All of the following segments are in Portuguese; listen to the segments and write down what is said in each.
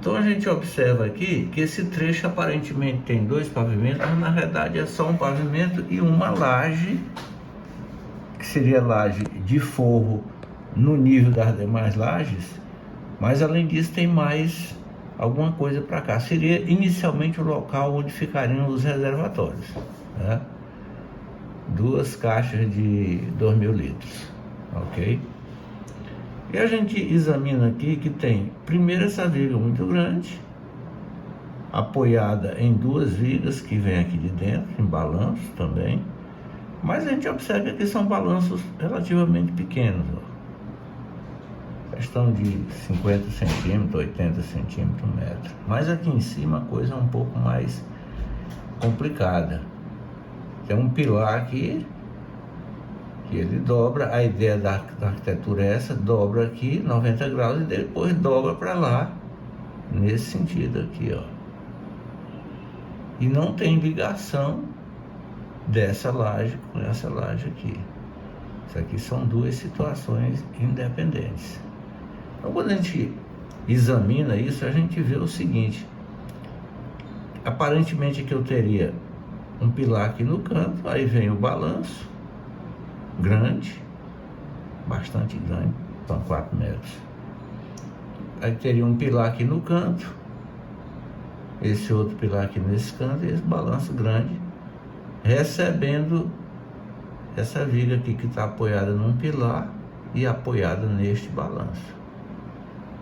Então a gente observa aqui que esse trecho aparentemente tem 2 pavimentos, mas na verdade é só um pavimento e uma laje, que seria laje de forro no nível das demais lajes, mas além disso tem mais alguma coisa para cá. Seria inicialmente o local onde ficariam os reservatórios, né? 2 caixas de 2.000 litros, ok? E a gente examina aqui que tem, primeiro, essa viga muito grande, apoiada em 2 vigas que vem aqui de dentro, em balanço também, mas a gente observa que são balanços relativamente pequenos, ó. Questão de 50 centímetros, 80 centímetros, 1 metro. Mas aqui em cima a coisa é um pouco mais complicada. Tem um pilar aqui, que ele dobra, a ideia da arquitetura é essa, dobra aqui 90 graus e depois dobra para lá, nesse sentido aqui, ó. E não tem ligação dessa laje com essa laje aqui. Isso aqui são 2 situações independentes. Então, quando a gente examina isso, a gente vê o seguinte: aparentemente que eu teria um pilar aqui no canto, aí vem o balanço, grande, bastante grande, são 4 metros. Aí teria um pilar aqui no canto, esse outro pilar aqui nesse canto, e esse balanço grande, recebendo essa viga aqui que está apoiada num pilar e apoiada neste balanço.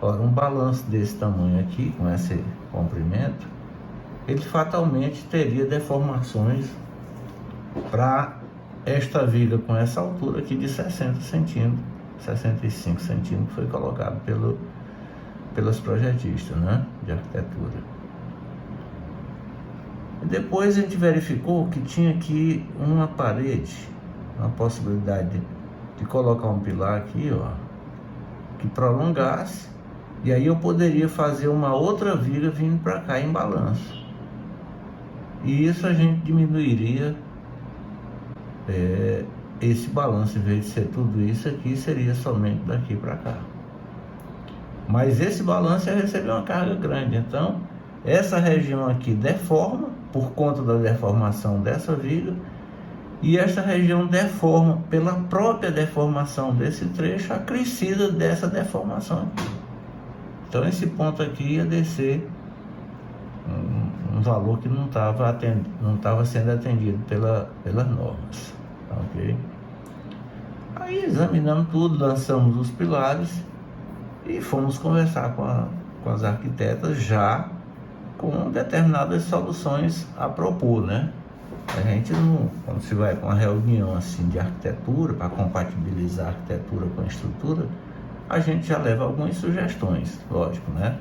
Ora, um balanço desse tamanho aqui, com esse comprimento, ele fatalmente teria deformações para esta viga com essa altura aqui de 60 centímetros, 65 centímetros, foi colocado pelos projetistas, né, de arquitetura. E depois a gente verificou que tinha aqui uma parede, uma possibilidade de colocar um pilar aqui, ó, que prolongasse, e aí eu poderia fazer uma outra viga vindo para cá em balanço. E isso a gente diminuiria esse balanço, em vez de ser tudo isso aqui, seria somente daqui para cá. Mas esse balanço ia receber uma carga grande, então essa região aqui deforma por conta da deformação dessa viga, e essa região deforma pela própria deformação desse trecho, acrescida dessa deformação aqui. Então esse ponto aqui ia descer um valor que não estava sendo atendido pelas normas, ok? Aí examinamos tudo, lançamos os pilares e fomos conversar com as arquitetas já com determinadas soluções a propor, né? A gente não, quando se vai com uma reunião assim de arquitetura, para compatibilizar a arquitetura com a estrutura, a gente já leva algumas sugestões, lógico, né?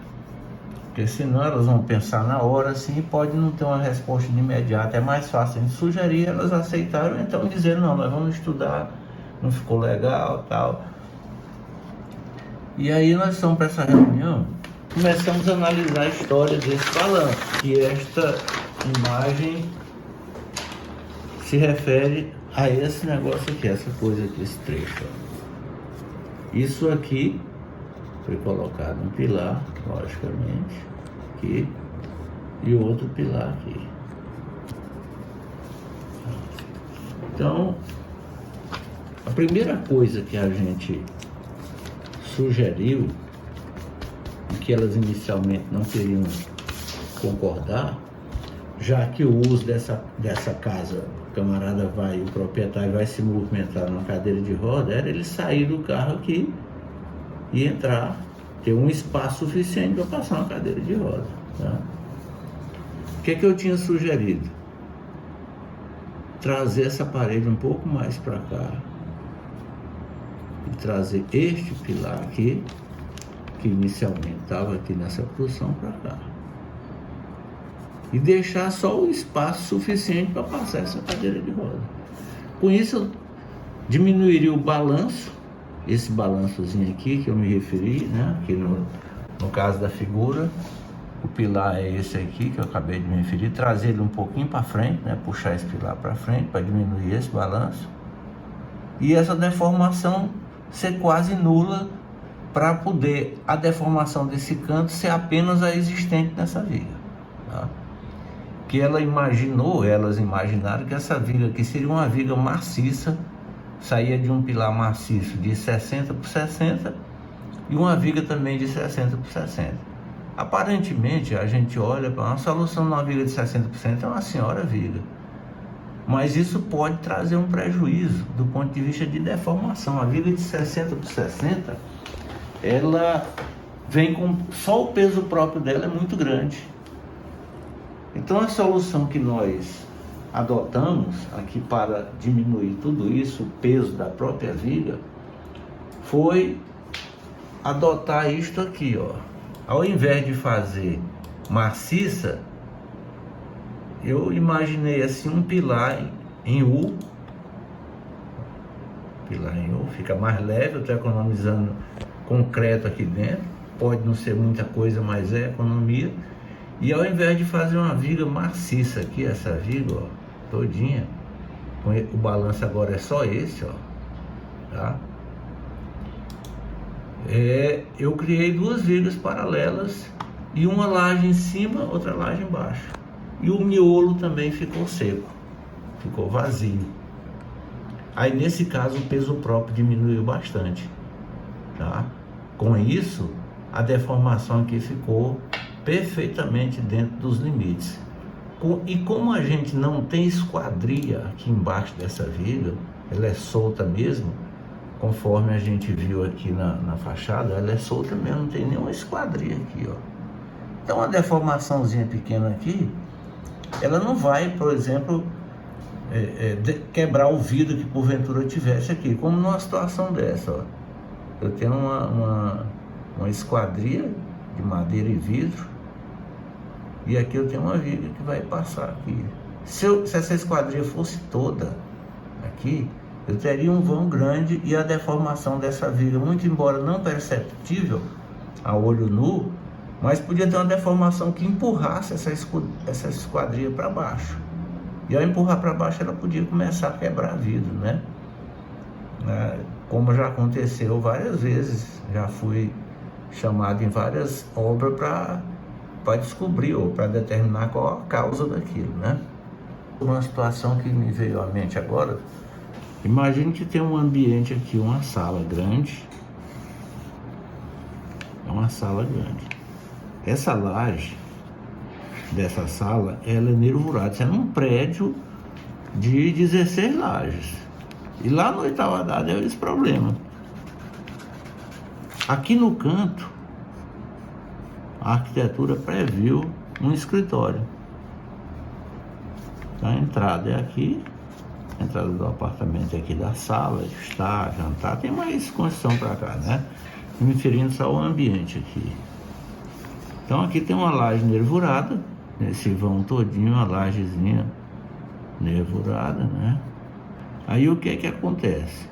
Porque senão elas vão pensar na hora assim e pode não ter uma resposta de imediato. É mais fácil a gente sugerir, elas aceitaram, então dizer, não, nós vamos estudar, não ficou legal, tal. E aí nós estamos para essa reunião, começamos a analisar a história desse balanço, que esta imagem se refere a esse negócio aqui, essa coisa aqui, esse trecho, ó. Isso aqui foi colocado um pilar, logicamente, aqui, e outro pilar aqui. Então, a primeira coisa que a gente sugeriu, e que elas inicialmente não queriam concordar, já que o uso dessa casa, o camarada vai, o proprietário vai se movimentar numa cadeira de roda, era ele sair do carro aqui e entrar, ter um espaço suficiente para passar uma cadeira de roda, tá? O que eu tinha sugerido? Trazer essa parede um pouco mais para cá e trazer este pilar aqui, que inicialmente estava aqui nessa posição, para cá. E deixar só o espaço suficiente para passar essa cadeira de roda. Com isso, eu diminuiria o balanço, esse balançozinho aqui que eu me referi, né? Aqui no caso da figura, o pilar é esse aqui que eu acabei de me referir, trazer ele um pouquinho para frente, né? Puxar esse pilar para frente para diminuir esse balanço. E essa deformação ser quase nula para poder a deformação desse canto ser apenas a existente nessa viga, tá? Que elas imaginaram que essa viga aqui seria uma viga maciça, saía de um pilar maciço de 60 por 60 e uma viga também de 60 por 60. Aparentemente, a gente olha para uma solução de uma viga de 60%, é uma senhora viga. Mas isso pode trazer um prejuízo do ponto de vista de deformação. A viga de 60 por 60, ela vem com... só o peso próprio dela é muito grande. Então a solução que nós adotamos aqui para diminuir tudo isso, o peso da própria viga, foi adotar isto aqui, ó. Ao invés de fazer maciça, eu imaginei assim um pilar em U. Pilar em U, fica mais leve, eu estou economizando concreto aqui dentro. Pode não ser muita coisa, mas é economia. E ao invés de fazer uma viga maciça aqui, essa viga, ó, todinha, o balanço agora é só esse, ó, tá? Eu criei duas vigas paralelas e uma laje em cima, outra laje embaixo. E o miolo também ficou seco, ficou vazio. Aí nesse caso o peso próprio diminuiu bastante, tá? Com isso, a deformação aqui ficou perfeitamente dentro dos limites. E como a gente não tem esquadria aqui embaixo dessa viga, ela é solta mesmo, conforme a gente viu aqui na fachada, ela é solta mesmo, não tem nenhuma esquadria aqui, ó. Então a deformaçãozinha pequena aqui, ela não vai, por exemplo, quebrar o vidro que porventura tivesse aqui, como numa situação dessa, ó. Eu tenho uma esquadria de madeira e vidro, e aqui eu tenho uma viga que vai passar aqui. Se essa esquadria fosse toda aqui, eu teria um vão grande e a deformação dessa viga, muito embora não perceptível a olho nu, mas podia ter uma deformação que empurrasse essa esquadria para baixo. E ao empurrar para baixo, ela podia começar a quebrar vidro, né? Como já aconteceu várias vezes, já fui chamado em várias obras para descobrir ou para determinar qual a causa daquilo, né? Uma situação que me veio à mente agora, imagine que tem um ambiente aqui, uma sala grande. É uma sala grande. Essa laje dessa sala, ela é nervurada. Isso é num prédio de 16 lajes. E lá no oitavo andar deu esse problema. Aqui no canto, a arquitetura previu um escritório. A entrada é aqui, a entrada do apartamento é aqui da sala, estar, jantar, tem mais construção para cá, né? Me referindo só ao ambiente aqui. Então aqui tem uma laje nervurada, nesse vão todinho, uma lajezinha nervurada, né? Aí o que é que acontece?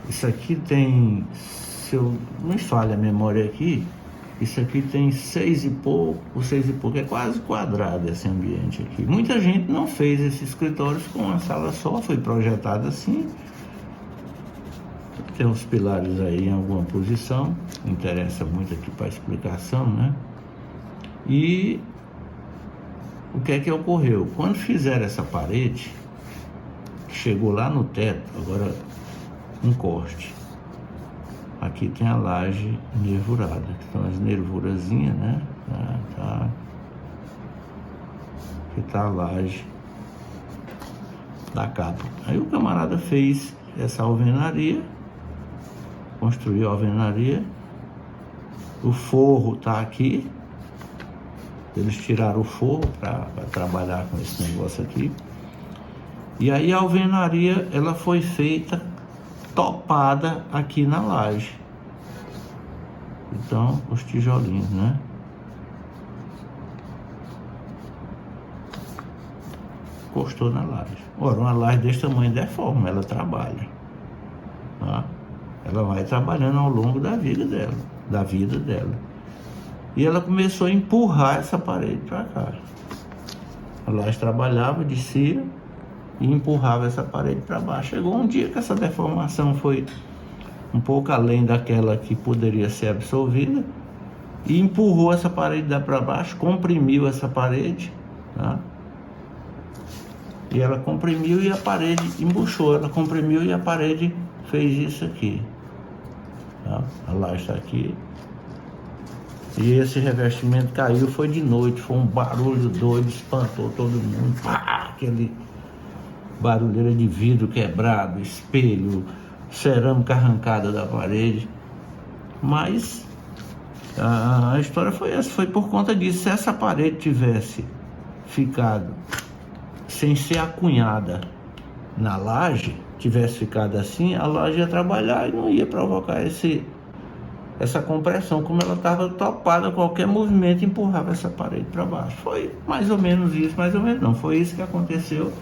Isso aqui tem, se eu não me falha a memória aqui, isso aqui tem 6 e pouco, é quase quadrado esse ambiente aqui. Muita gente não fez esses escritórios com uma sala só, foi projetado assim. Tem os pilares aí em alguma posição, não interessa muito aqui para a explicação, né? E o que é que ocorreu? Quando fizeram essa parede, chegou lá no teto, agora um corte. Aqui tem a laje nervurada, que são as nervurazinhas, né? Tá. Aqui tá a laje da capa. Aí o camarada fez essa alvenaria, construiu a alvenaria, o forro tá aqui, eles tiraram o forro para trabalhar com esse negócio aqui. E aí a alvenaria, ela foi feita topada aqui na laje. Então, os tijolinhos, né? Encostou na laje. Ora, uma laje desse tamanho deforma, ela trabalha, tá? Ela vai trabalhando ao longo da vida dela. E ela começou a empurrar essa parede para cá. A laje trabalhava, descia e empurrava essa parede para baixo. Chegou um dia que essa deformação foi um pouco além daquela que poderia ser absorvida, e empurrou essa parede lá para baixo, comprimiu essa parede, tá? E ela comprimiu e a parede embuchou, ela comprimiu e a parede fez isso aqui, tá? A laje está aqui. E esse revestimento caiu, foi de noite, foi um barulho doido, espantou todo mundo. Pá, aquele barulheira de vidro quebrado, espelho, cerâmica arrancada da parede. Mas a história foi essa, foi por conta disso. Se essa parede tivesse ficado sem ser acunhada na laje, tivesse ficado assim, a laje ia trabalhar e não ia provocar essa compressão. Como ela estava topada, qualquer movimento empurrava essa parede para baixo. Foi mais ou menos isso, mais ou menos não, foi isso que aconteceu.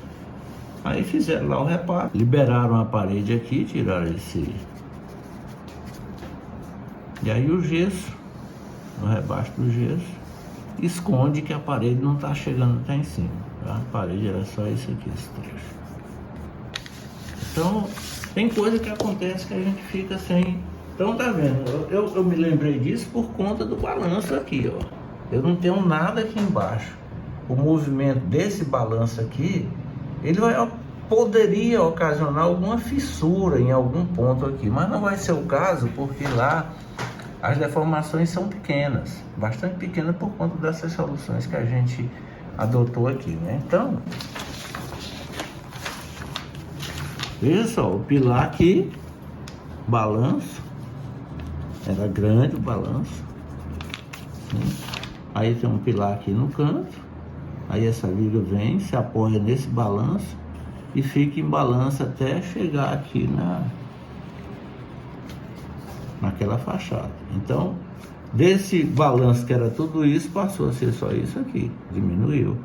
Aí fizeram lá o reparo, liberaram a parede aqui, tiraram esse... E aí o gesso, no rebaixo do gesso, esconde que a parede não está chegando até em cima, tá? A parede era só isso aqui, esse trecho. Então, tem coisa que acontece que a gente fica sem... Então, tá vendo? Eu me lembrei disso por conta do balanço aqui, ó. Eu não tenho nada aqui embaixo. O movimento desse balanço aqui, ele poderia ocasionar alguma fissura em algum ponto aqui, mas não vai ser o caso, porque lá as deformações são pequenas, bastante pequenas por conta dessas soluções que a gente adotou aqui, né? Então, veja só, o pilar aqui, balanço, era grande o balanço, assim. Aí tem um pilar aqui no canto, aí essa viga vem, se apoia nesse balanço e fica em balanço até chegar aqui naquela fachada. Então, desse balanço que era tudo isso, passou a ser só isso aqui, diminuiu.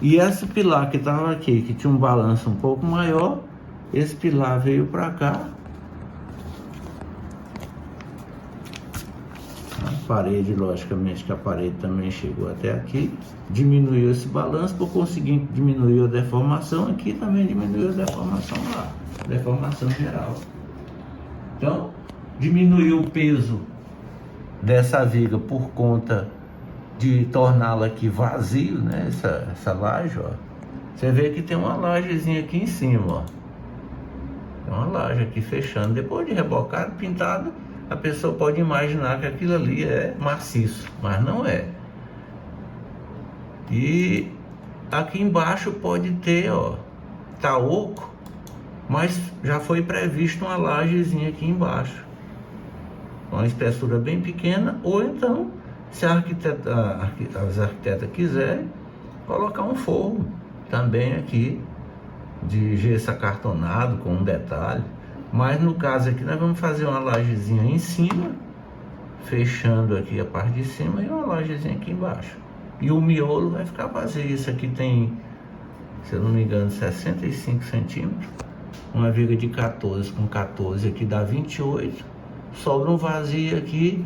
E esse pilar que estava aqui, que tinha um balanço um pouco maior, esse pilar veio para cá. A parede, logicamente que a parede também chegou até aqui, diminuiu esse balanço, por conseguinte diminuiu a deformação aqui, também diminuiu a deformação lá, deformação geral. Então, diminuiu o peso dessa viga por conta de torná-la aqui vazio, né? Essa laje, ó. Você vê que tem uma lajezinha aqui em cima, ó. Tem uma laje aqui fechando. Depois de rebocado, pintado, a pessoa pode imaginar que aquilo ali é maciço, mas não é. E aqui embaixo pode ter, ó, tá oco, mas já foi previsto uma lajezinha aqui embaixo, uma espessura bem pequena, ou então, se as arquitetas quiserem, colocar um forro também aqui de gesso acartonado com um detalhe. Mas no caso aqui nós vamos fazer uma lajezinha em cima, fechando aqui a parte de cima, e uma lajezinha aqui embaixo. E o miolo vai ficar vazio. Isso aqui tem, se eu não me engano, 65 centímetros. Uma viga de 14 com 14 aqui dá 28. Sobra um vazio aqui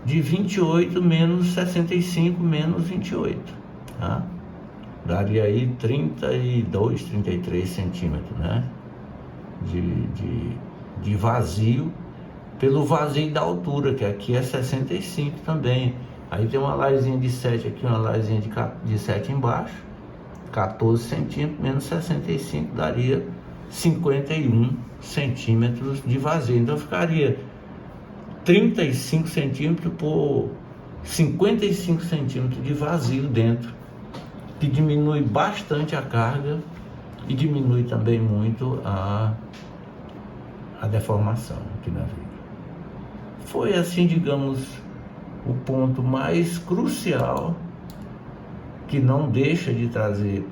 de 28 menos 65 menos 28, tá? Daria aí 32, 33 centímetros, né? De vazio, pelo vazio da altura, que aqui é 65 também. Aí tem uma lajezinha de 7 aqui, uma lajezinha de 7 embaixo, 14 centímetros menos 65 daria 51 centímetros de vazio. Então ficaria 35 centímetros por 55 centímetros de vazio dentro, que diminui bastante a carga e diminui também muito a deformação aqui na viga. Foi assim, digamos, o ponto mais crucial, que não deixou de trazer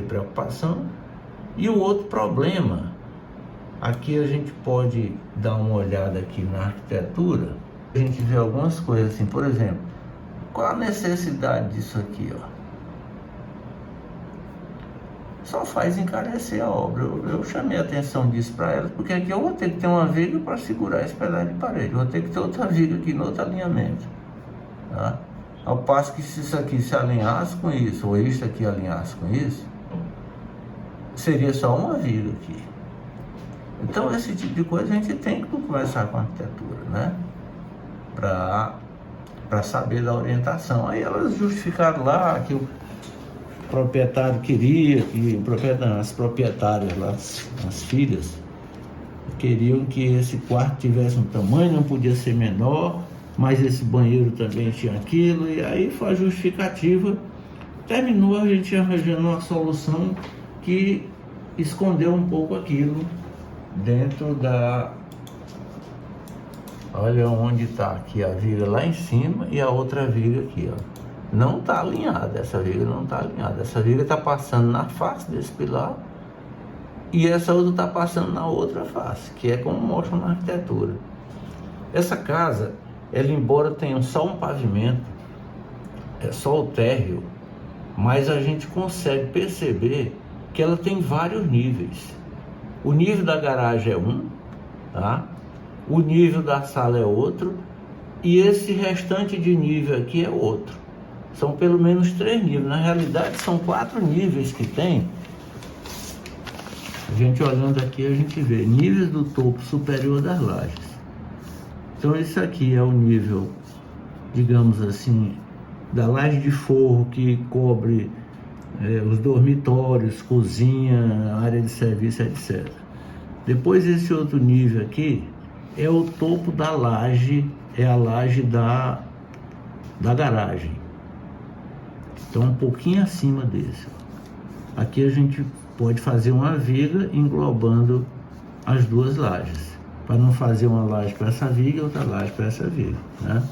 preocupação. E o outro problema, aqui a gente pode dar uma olhada aqui na arquitetura, a gente vê algumas coisas assim, por exemplo, qual a necessidade disso aqui, ó? Só faz encarecer a obra. Eu chamei a atenção disso para elas, porque aqui eu vou ter que ter uma viga para segurar esse pedaço de parede, eu vou ter que ter outra viga aqui no outro alinhamento, tá? Ao passo que se isso aqui se alinhasse com isso, ou isso aqui alinhasse com isso, seria só uma viga aqui. Então esse tipo de coisa a gente tem que conversar com a arquitetura, né? Para saber da orientação. Aí elas justificaram lá que o proprietário queria, que as proprietárias lá, as filhas, queriam que esse quarto tivesse um tamanho, não podia ser menor, mas esse banheiro também tinha aquilo, e aí foi a justificativa. Terminou a gente arranjando uma solução que escondeu um pouco aquilo dentro da... Olha onde está aqui a viga lá em cima e a outra viga aqui, ó. Não está alinhada, essa viga não está alinhada. Essa viga está passando na face desse pilar e essa outra está passando na outra face, que é como mostra na arquitetura. Essa casa, ela embora tenha só um pavimento, é só o térreo, mas a gente consegue perceber que ela tem vários níveis. O nível da garagem é um, tá? O nível da sala é outro, e esse restante de nível aqui é outro. São pelo menos 3 níveis. Na realidade são 4 níveis que tem. A gente olhando aqui, a gente vê níveis do topo superior das lajes. Então esse aqui é o nível, digamos assim, da laje de forro, que cobre os dormitórios, cozinha, área de serviço, etc. Depois esse outro nível aqui é o topo da laje, é a laje da garagem. Então um pouquinho acima desse. Aqui a gente pode fazer uma viga englobando as duas lajes, para não fazer uma laje para essa viga e outra laje para essa viga, né?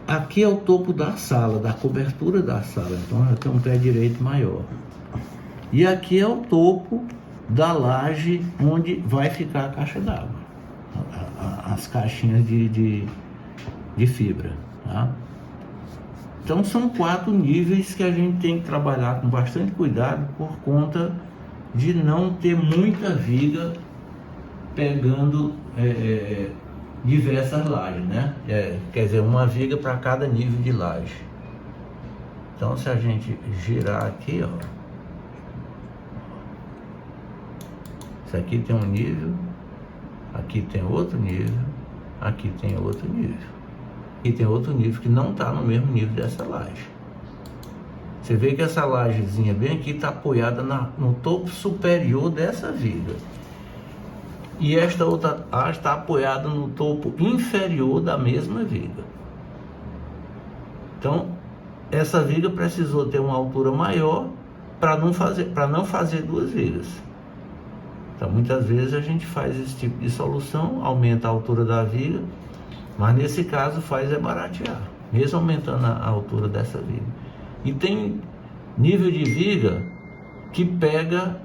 Aqui é o topo da sala, da cobertura da sala, então ela tem um pé direito maior. E aqui é o topo da laje onde vai ficar a caixa d'água, as caixinhas de fibra, tá? Então são 4 níveis que a gente tem que trabalhar com bastante cuidado, por conta de não ter muita viga pegando diversas lajes, né? Quer dizer, uma viga para cada nível de laje. Então se a gente girar aqui, ó, isso aqui tem um nível, aqui tem outro nível, aqui tem outro nível, e tem outro nível que não está no mesmo nível dessa laje. Você vê que essa lajezinha bem aqui está apoiada no topo superior dessa viga, e esta outra laje está apoiada no topo inferior da mesma viga. Então essa viga precisou ter uma altura maior para não fazer 2 vigas. Então muitas vezes a gente faz esse tipo de solução, aumenta a altura da viga, mas nesse caso faz baratear, mesmo aumentando a altura dessa viga. E tem nível de viga que pega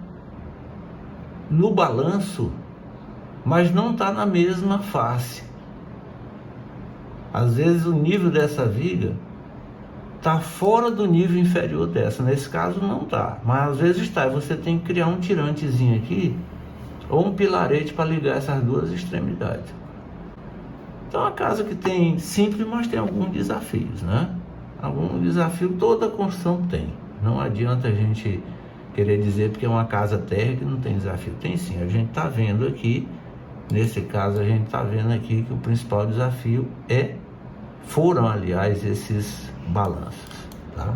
no balanço, mas não está na mesma face. Às vezes o nível dessa viga está fora do nível inferior dessa. Nesse caso não está, mas às vezes está. E você tem que criar um tirantezinho aqui, ou um pilarete para ligar essas duas extremidades. Então a casa que tem simples, mas tem alguns desafios, né? Algum desafio toda construção tem. Não adianta a gente querer dizer porque é uma casa térrea que não tem desafio. Tem sim, a gente está vendo aqui, nesse caso a gente está vendo aqui que o principal desafio foram aliás esses balanços, tá?